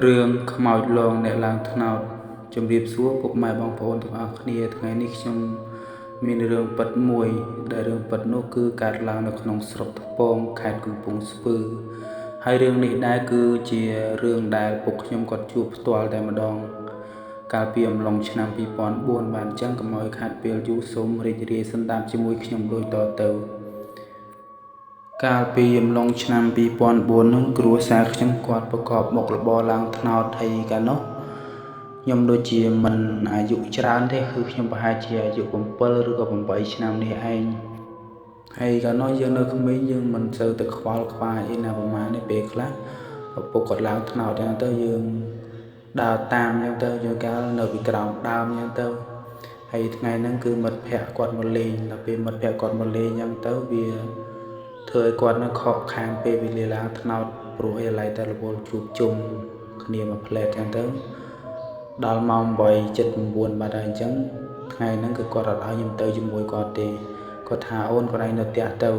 រឿងខ្មោចលងអ្នកឡើងត្នោតជំរាបសួរពុកម៉ែបងប្អូនទាំងអស់គ្នាថ្ងៃនេះខ្ញុំមានរឿងពិតមួយដែលរឿងពិតនោះគឺកើតឡើងនៅក្នុងស្រុកថ្ពងខេត្តកំពង់ស្ពឺហើយរឿងនេះដែរគឺជារឿងដែលពុកខ្ញុំគាត់ជួបផ្ទាល់តែម្ដងកាលពីអំឡុងឆ្នាំ2004បានអញ្ចឹងកុំឲ្យខាត់ពេលយូរសូមរីករាយសន្តាប់ជាមួយខ្ញុំដូចតទៅកាលពីអំឡុងឆ្នាំ2004នោះគ្រួសារខ្ញុំគាត់ប្រកបមុខរបរឡើងត្នោតហើយកាលនោះខ្ញុំដូចជាមិនអាយុច្រើនទេគឺខ្ញុំប្រហែលជាអាយុ7ឬក៏8ឆ្នាំនេះឯងហើយកាលនោះយើងនៅក្មេងយើងមិនសូវទៅខ្វល់ខ្វាយអីណាប្រហែលនេះពេលខ្លះឪពុកគាត់ឡើងត្នោតចឹងទៅយើងដើរតាមចឹងទៅយើងកាលនៅពីក្រោមដើមចឹងទៅហើយថ្ងៃហ្នឹងគឺមិត្តភ័ក្តិគាត់មកលេងដល់ពេលមិត្តភ័ក្តិគាត់មកលេងចឹងទៅវាធ្វើឲ្យគាត់នឹងខកខានពេលវេលាឡើងត្នោតព្រោះឯឡៃតែរវល់ជួបជុំគ្នាមួយផ្លែតចឹងទៅដល់ម៉ោង8:79បាត់ហើយអញ្ចឹងថ្ងៃហ្នឹងគឺគាត់អត់ឲ្យខ្ញុំទៅជាមួយគាត់ទេគាត់ថាអូនគាត់ឯងនៅផ្ទះទៅ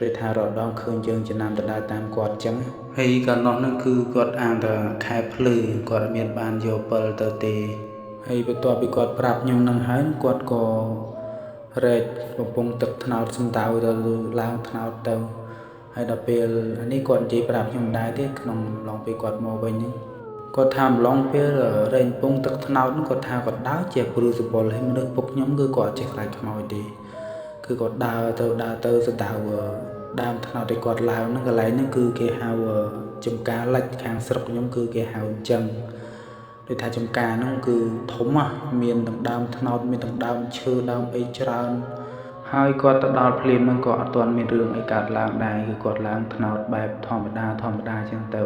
ឬថារដងឃើញយើងចំណាំទៅដើរតាមគាត់អញ្ចឹងហើយកាលនោះហ្នឹងគឺគាត់អានថាខែភ្លឺគាត់អត់មានបានយកពិលទៅទេហើយបន្ទាប់ពីគាត់ប្រាប់ខ្ញុំហ្នឹងហើយគាត់ក៏រែកកំពុងទឹកត្នោតសំដៅទៅឡើងត្នោតទៅហើយដល់ពេលនេះគាត់និយាយប្រាប់ខ្ញុំដែរទេក្នុងឡងពេលគាត់មកវិញហ្នឹងគាត់ថាម្លងពេលរែងពងទឹកត្នោតហ្នឹងគាត់ថាគាត់ដើរជាព្រឺសបុលហើយមនុស្សពុកខ្ញុំគឺគាត់ចេះខ្លាចខ្មោចទេគឺគាត់ដើរទៅសដៅដើមត្នោតដែលគាត់ឡើងហ្នឹងកន្លែងហ្នឹងគឺគេហៅចំការលិចខាងស្រុកខ្ញុំគឺគេហៅអញ្ចឹងដូចថាចំការហ្នឹងគឺធំមានទាំងដើមត្នោតមានទាំងដើមឈើដើមអីច្រើនហើយគាត់ទៅដល់ភ្លាមហ្នឹងក៏អត់ទាន់មានរឿងអីកើតឡើងដែរគឺគាត់ឡើងត្នោតបែបធម្មតាអញ្ចឹងទៅ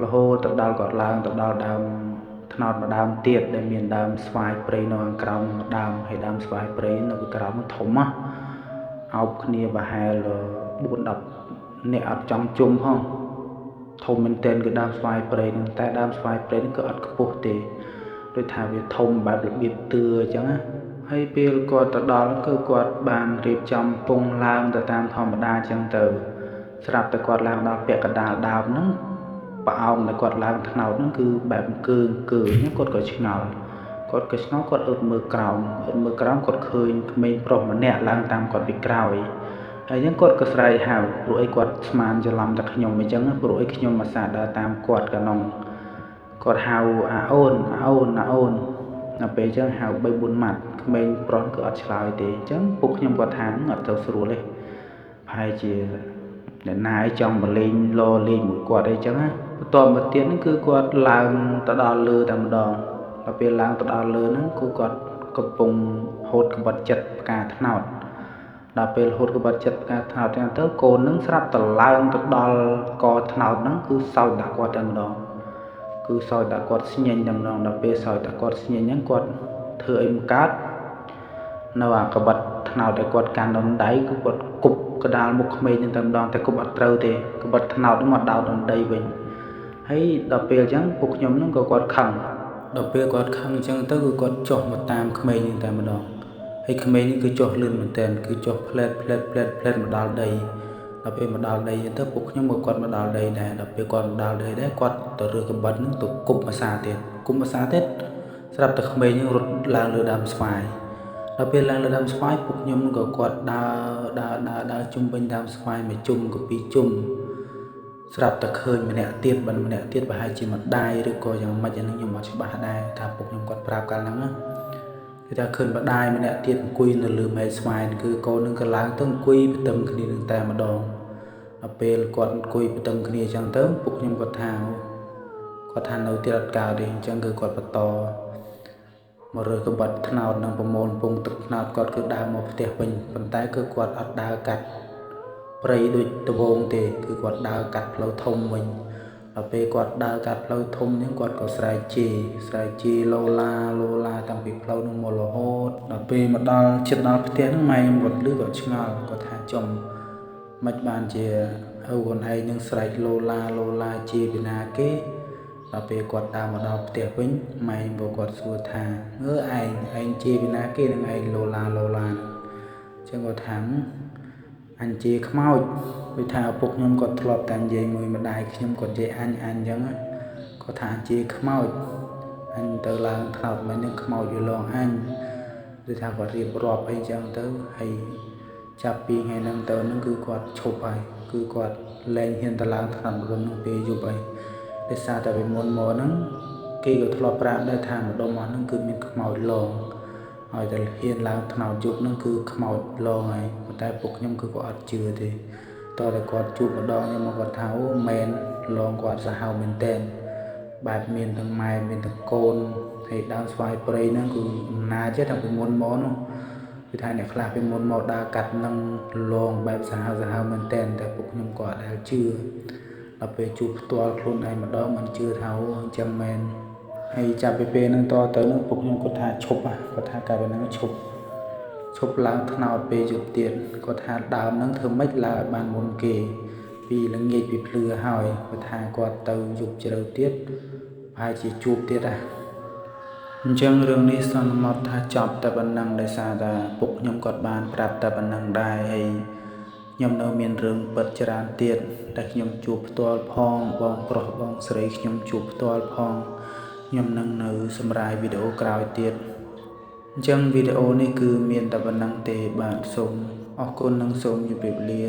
រហូតទៅដល់គាត់ឡើងទៅដល់ដើមត្នោតម្ដើមទៀតដែលមានដើមស្វាយព្រៃនៅខាងក្រោមម្ដើមហើយដើមស្វាយព្រៃនៅក្រោមធំអោបគ្នាប្រហែល4-10នាក់អត់ចង់ជុំហ៎ធំមែនទែនគឺដើមស្វាយព្រៃហ្នឹងតែដើមស្វាយព្រៃហ្នឹងក៏អត់ខ្ពស់ទេដូចថាវាធំបែបរបៀបតឿអញ្ចឹងណាហើយពេលគាត់ទៅដល់គឺគាត់បានរៀបចំពងឡើងទៅតាមធម្មតាអញ្ចឹងទៅស្រាប់តែគាត់ឡើងដល់ពាក់កណ្ដាលដើមហ្នឹងប្រអោងដែលគាត់ឡើងត្នោតហ្នឹងគឺបែបគឺគាត់ក៏ឆ្ងល់គាត់អឺតមើលក្រោមគាត់ឃើញក្មេងប្រុសម្នាក់ឡើងតាមគាត់ពីក្រោយហើយអញ្ចឹងគាត់ក៏ស្រែកហៅព្រោះអីគាត់ស្មានច្រឡំតែខ្ញុំអញ្ចឹងព្រោះអីខ្ញុំអាសាដើរតាមគាត់កាលនោះគាត់ហៅអាអូនដល់ពេលអញ្ចឹងហៅ3-4ម៉ាត់ក្មេងប្រុសគឺអត់ឆ្លើយទេអញ្ចឹងពុកខ្ញុំគាត់ថាអត់ទៅស្រួលទេប្រហែលជាអ្នកណាឯងចង់មកលេងមួយគាត់អីចឹងណាបន្ទាប់មកទៀតហ្នឹងគឺគាត់ឡើងទៅដល់លើតែម្ដងដល់ពេលឡើងទៅដល់លើហ្នឹងគឺគាត់កំពុងហូតក្បិតចិត្តផ្កាត្នោតដល់ពេលហូតក្បិតចិត្តផ្កាត្នោតទៅកូនហ្នឹងស្រាប់តែឡើងទៅដល់កត្នោតហ្នឹងគឺសោយដាក់គាត់តែម្ដងគឺសោយដាក់គាត់ស្ញែងតែម្ដងដល់ពេលសោយដាក់គាត់ស្ញែងហ្នឹងគាត់ធ្វើអីមិនកើតនៅអាក្បិតត្នោតដែលគាត់កាន់ក្នុងដៃគឺគាត់គប់កដាលមុខក្មេងហ្នឹងតែម្ដងតែគប់អត់ត្រូវទេក្បិតត្នោតហ្នឹងមកដោតដល់ដីវិញហើយដល់ពេលអញ្ចឹងពុកខ្ញុំហ្នឹងក៏គាត់ខឹងដល់ពេលគាត់ខឹងអញ្ចឹងទៅគឺគាត់ចុះមកតាមក្មេងហ្នឹងតែម្ដងហើយក្មេងហ្នឹងគឺចុះលឿនមែនតើគឺចុះផ្លែតមកដល់ដីដល់ពេលមកដល់ដីទៅពុកខ្ញុំក៏គាត់មកដល់ដីដែរដល់ពេលគាត់មកដល់ដីដែរគាត់ទៅរើក្បិតហ្នឹងទៅគប់ភាសាទៀតស្រាប់តែក្មេងហ្នឹងរត់ឡើងលើដើមស្វាយដល់ពេលឡើងលើដើមស្វាយពុកខ្ញុំក៏គាត់ដើរជុំវិញដើមស្វាយមួយជុំក៏ពីរជុំស្រាប់តែឃើញម្នាក់ទៀតប្រហែលជាម្ដាយឬក៏យ៉ាងម៉េចអានេះខ្ញុំអត់ច្បាស់ដែរថាពុកខ្ញុំគាត់ប្រាប់កាលហ្នឹងណាគេថាឃើញម្ដាយម្នាក់ទៀតអង្គុយនៅលើមែកស្វាយគឺកូននឹងក៏ឡើងទៅអង្គុយបន្ទឹមគ្នានឹងតែម្ដងដល់ពេលគាត់អង្គុយបន្ទឹមគ្នាអញ្ចឹងទៅពុកខ្ញុំគាត់ថានៅទៀតអត់កើតទេអញ្ចឹងគឺគាត់បន្តមករើក្បិតត្នោតនឹងប្រមូលពងទឹកត្នោតគាត់គឺដើរមកផ្ទះវិញប៉ុន្តែគឺគាត់អត់ដើរកាត់ព្រៃដូចត្បូងទេគឺគាត់ដើរកាត់ផ្លូវធំវិញដល់ពេលគាត់ដើរកាត់ផ្លូវធំហ្នឹងគាត់ក៏ស្រែកជេរឡូឡាតាំងពីផ្លូវនោះមករហូតដល់ពេលមកដល់ជិតដល់ផ្ទះហ្នឹងម៉ែខ្ញុំគាត់ឮគាត់ឆ្ងល់គាត់ថាចំមិនបានជាឪខ្លួនឯងនឹងស្រែកឡូឡាជេរពីណាគេដល់ពេលគាត់ដើរមកដល់ផ្ទះវិញម៉ែខ្ញុំគាត់សួរថាឯងជេរពីណាគេនឹងឯងឡូឡាអញ្ចឹងគាត់ថាអញជេរខ្មោចដូចថាឪពុកខ្ញុំគាត់ធ្លាប់តែនិយាយមួយម្ដាយខ្ញុំគាត់និយាយអញអញ្ចឹងក៏ គាត់ថាជាខ្មោចអញទៅឡើងថ្នោតមិននឹងខ្មោចវាលងអញដូចថាគាត់រៀបរាប់អីចឹងទៅហើយចាប់ពីថ្ងៃហ្នឹងទៅហ្នឹងគឺគាត់ឈប់ហើយគឺគាត់លែងហ៊ានទៅឡើងថ្នោតម្ដុំហ្នឹងពេលយប់ហើយដោយសារតែពីមុនមកហ្នឹងគេក៏ធ្លាប់ប្រាប់ដែរថាម្ដុំអស់ហ្នឹងគឺមានខ្មោចលងហើយតែហ៊ានឡើងថ្នោតយប់ហ្នឹងគឺខ្មោចលងហើយប៉ុន្តែពួកខ្ញុំគឺក៏អត់ជឿទេតតែគាត់ជួបម្ដងខ្ញុំមកគាត់ថាអូមែនលងគាត់សាហាវមែនតែនបែបមានទាំងម៉ែមានទាំងកូនហើយដើមស្វាយព្រៃហ្នឹងគឺអំណាចទេតាំងពីមុនមកនោះគឺថាអ្នកខ្លះពីមុនមកដើរកាត់នឹងលងបែបសាហាវមែនតែនតែពួកខ្ញុំក៏អត់ដែលជឿដល់ពេលជួបផ្ទាល់ខ្លួនឯងម្ដងមិនជឿថាអូអញ្ចឹងមែនហើយចាប់ពីពេលហ្នឹងតទៅហ្នឹងពួកខ្ញុំគាត់ថាឈប់គាត់ថាកាលពីហ្នឹងឈប់ឡើងថ្នោតពេលយប់ទៀតគាត់ថាដើមហ្នឹងធ្វើម៉េចឡើងឲ្យបានមុនគេពីល្ងាចពីភ្លឺហើយគាត់ថាគាត់ទៅយប់ជ្រៅទៀតប្រហែលជាជួបទៀតអញ្ចឹងរឿងនេះសន្មតថាចប់តែប៉ុណ្ណឹងដោយសារតែពុកខ្ញុំគាត់បានប្រាប់តែប៉ុណ្ណឹងដែរហើយខ្ញុំនៅមានរឿងពិតច្រើនទៀតតែខ្ញុំជួបផ្ទាល់ផងបងប្រុសបងស្រីខ្ញុំជួបផ្ទាល់ផងខ្ញុំនឹងនៅសម្រាយវីដេអូក្រោយទៀតអញ្ចឹងវីដេអូនេះគឺមានតែប៉ុណ្ណឹងទេបាទសូមអរគុណនិងសូមជម្រាបលា